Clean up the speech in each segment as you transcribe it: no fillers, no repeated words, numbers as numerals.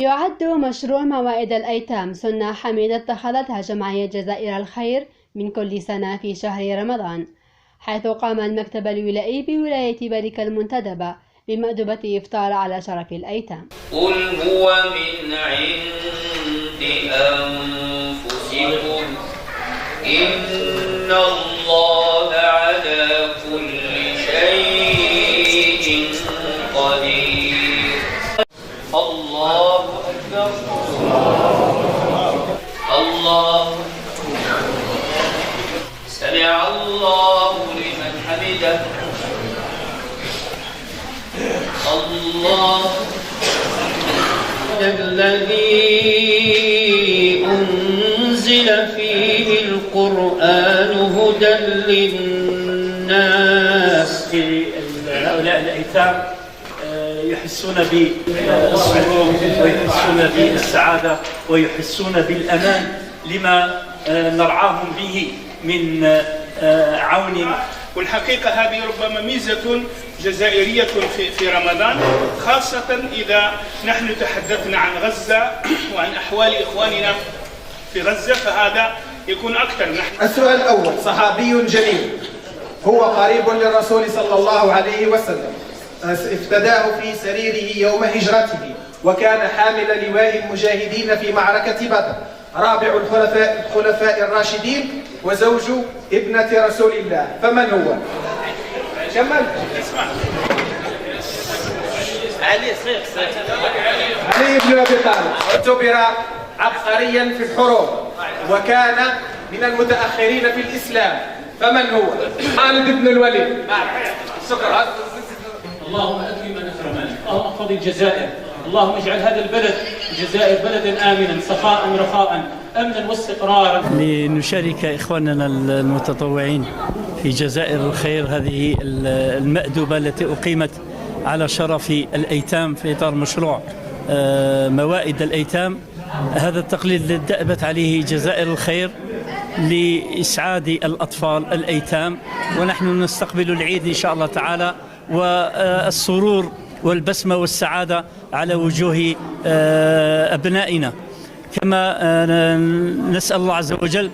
يعد مشروع موائد الأيتام سنة حميدة اتخذتها جمعية جزائر الخير من كل سنة في شهر رمضان، حيث قام المكتب الولائي بولاية بركة المنتدبة بمأدبة إفطار على شرف الأيتام. قل هو من عند أنفسكم إن الله على كل شيء قدير. الله أكبر. الله سمع الله لمن حمده. الله الذي أنزل فيه القرآن هدى للناس. هؤلاء الأيتام يحسون بالسرور ويحسون بالسعادة ويحسون بالأمان لما نرعاهم به من عون. والحقيقة هذه ربما ميزة جزائرية في رمضان، خاصة إذا نحن تحدثنا عن غزة وعن أحوال إخواننا في غزة، فهذا يكون أكثر. السؤال الأول: صحابي جليل هو قريب للرسول صلى الله عليه وسلم، افتداه في سريره يوم هجرته، وكان حامل لواء المجاهدين في معركة بدر، رابع الخلفاء الراشدين وزوج ابنة رسول الله، فمن هو؟ كمل. علي بن أبي طالب. اعتبر عبقريا في الحروب وكان من المتأخرين في الإسلام، فمن هو؟ خالد بن الوليد. شكرا. اللهم أكرم من أكرمنا، اللهم احفظ الجزائر، اللهم اجعل هذا البلد الجزائر بلدا آمنا سخاء رخاء أمنا واستقرارا. لنشارك إخواننا المتطوعين في جزائر الخير هذه المأدبة التي أقيمت على شرف الأيتام في إطار مشروع موائد الأيتام. هذا التقليد الذي دأبت عليه جزائر الخير لإسعاد الأطفال الأيتام، ونحن نستقبل العيد إن شاء الله تعالى، والسرور والبسمة والسعادة على وجوه أبنائنا. كما نسأل الله عز وجل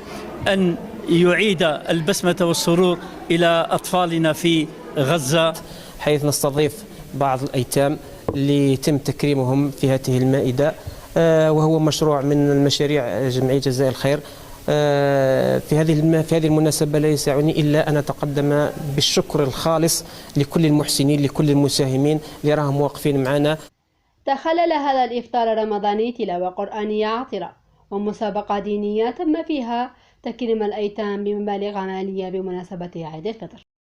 أن يعيد البسمة والسرور إلى أطفالنا في غزة، حيث نستضيف بعض الأيتام ليتم تكريمهم في هذه المائدة، وهو مشروع من المشاريع جمعية جزائر الخير. في هذه المناسبة لا يسعني إلا أن أتقدم بالشكر الخالص لكل المحسنين، لكل المساهمين اللي راهم واقفين معنا. تخلل هذا الإفطار الرمضاني تلاوة قرآنية عطرة ومسابقة دينية تم فيها تكريم الأيتام بمبالغ مالية بمناسبة عيد الفطر.